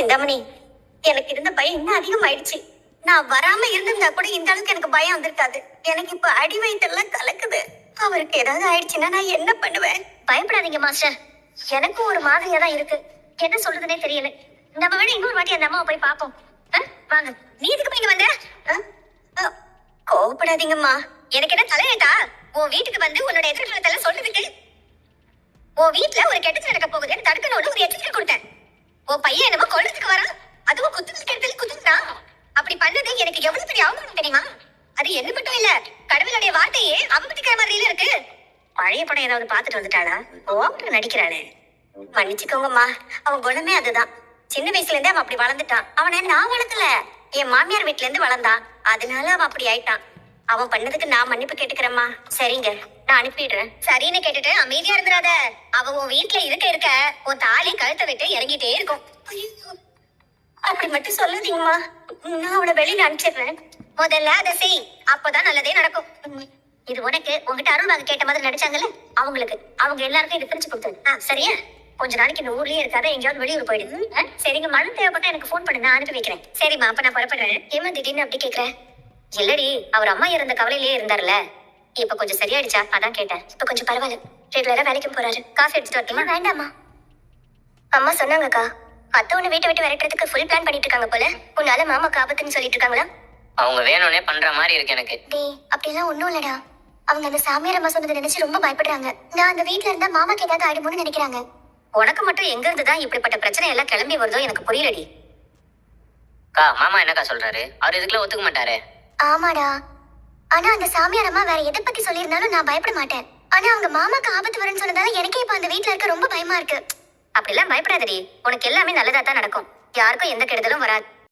சிந்தாமணி, எனக்கு இருந்த பயம் இன்னும் அதிகமாயிடுச்சு. நான் வராம இருந்திருந்தா கூட இந்த அளவுக்கு எனக்கு பயம் வந்திருக்காது. எனக்கு இப்ப அடி வயித்தெல்லாம் கலக்குது. அவருக்கு ஏதாவது ஆயிடுச்சுன்னா நான் என்ன பண்ணுவேன்? பயப்படாதீங்க மாஸ்டர், எனக்கும் ஒரு மாதிரியா தான் இருக்கு. என்ன சொல்றதுனே தெரியல. நம்ம வேணா இன்னொரு வாட்டி அந்த அம்மாவை போய் பார்ப்போம். வாங்க. நீ எதுக்கு போய் இங்க வந்த? கோவப்படாதீங்கம்மா. எனக்கு என்ன தலையெழுத்தா உன் வீட்டுக்கு வந்து உன்னோட எதிர்காலத்தெல்லாம் சொல்றதுக்கு? உன் வீட்டுல ஒரு கெட்டது நடக்க போகுதுன்னு தடுக்கணும்னு ஒரு எச்சரிக்கை கொடுத்தேன். உன் பையன் என்னமோ கொள்றதுக்கு வரான், அதுவும் குத்துக்கு கெடுதல் குத்துனா. அப்படி பண்ணது எனக்கு எவ்வளவு பெரிய அவமானம் தெரியுமா? அது என்ன மட்டும் இல்ல, கடவுளுடைய வார்த்தையே அவமதிக்கிற மாதிரில இருக்கு. பழைய படம் ஏதாவது பாத்துட்டு வந்துட்டாளா? ஓவரா நடிக்கிறாளே. மன்னிச்சுக்கோங்கம்மா, அவன் குணமே அதுதான். சின்ன வயசுல இருந்தே அவன் அப்படி வளர்ந்துட்டான். அவனை நான் வளர்க்கல, என் மாமியார் வீட்டுல இருந்து வளர்ந்தான். அதனால அவன் அப்படி ஆயிட்டான். அவன் பண்ணதுக்கு நான் மன்னிப்பு கேட்டுக்கிறேம்மா. சரிங்க, நான் அனுப்பிடுறேன். சரின்னு கேட்டுட்டு அமைதியா இருந்துடாத. அவ உன் வீட்டுல இருக்க இருக்க உன் தாலி கழுத்தை விட்டு இறங்கிட்டே இருக்கும். அப்படி மட்டும் சொல்லாதீங்கம்மா, நான் அவளை வெளியில அனுப்பிச்சிடுறேன். முதல்ல அதை செய், அப்பதான் நல்லதே நடக்கும். இது உனக்கு உங்ககிட்ட அருள் வாங்க கேட்ட மாதிரி நடிச்சாங்கல்ல, அவங்களுக்கு அவங்க எல்லாருக்கும் இது பிரிச்சு கொடுத்துரு. சரியா? கொஞ்ச நாளைக்கு இந்த ஊர்லயே இருக்காத, எங்கேயாவது வெளியூர் போயிடுது. சரிங்க, மனம் தேவைப்பட்டா எனக்கு போன் பண்ணு, நான் அனுப்பி வைக்கிறேன். சரிம்மா, அப்ப நான் புறப்படுறேன். ஏமா திடீர்னு அப்படி கேக்குறேன்? இல்லடி, அவர் அம்மா இறந்த கவலையிலேயே இருந்தார்ல, இப்ப கொஞ்சம் சரியாயிடுச்சா, அதான் கேட்டேன். இப்ப கொஞ்சம் பரவாயில்ல, ரெகுலரா வேலைக்கும் போறாரு. காஃபி எடுத்துட்டு வரட்டுமா? வேண்டாமா, அம்மா சொன்னாங்கக்கா, அத்தை உன்னை வீட்டை விட்டு விரட்டுறதுக்கு ஃபுல் பிளான் பண்ணிட்டு இருக்காங்க போல. உன்னால மாமாக்கு ஆபத்துன்னு சொல்லிட்டு இருக்காங்களா? அவங்க வேணும்னே பண்ற மாதிரி இருக்கு எனக்கு. டேய், அப்படிலாம் ஒண்ணும் இல்லடா. அவங்க அந்த சாமியார் அம்மா சொன்னதை நினைச்சு ரொம்ப பயப்படுறாங்க. நான் அந்த வீட்டுல இருந்தா மாமாக்கு ஏதாவது ஆயிடுமோன்னு நினைக்கிறாங்க. உனக்கு மட்டும் எங்க இருந்துதான் இப்படிப்பட்ட பிரச்சனை எல்லாம் கிளம்பி வருதோ எனக்கு புரியலடி. கா, மாமா என்னக்கா சொல்றாரு? அவர் இதுக்குள்ள ஒத்துக்க மாட்டாரு. ஆமாடா, ஆனா அந்த சாமியார் அம்மா வேற எதை பத்தி சொல்லியிருந்தாலும் நான் பயப்பட மாட்டேன். ஆனா அவங்க மாமாக்கு ஆபத்து வரும்னு சொன்னதால எனக்கே இப்ப அந்த வீட்டுல இருக்க ரொம்ப பயமா இருக்கு. அப்படிலாம் பயப்படாதடி, உனக்கு எல்லாமே நல்லதா தான் நடக்கும். யாருக்கும் எந்த கெடுதலும் வராது.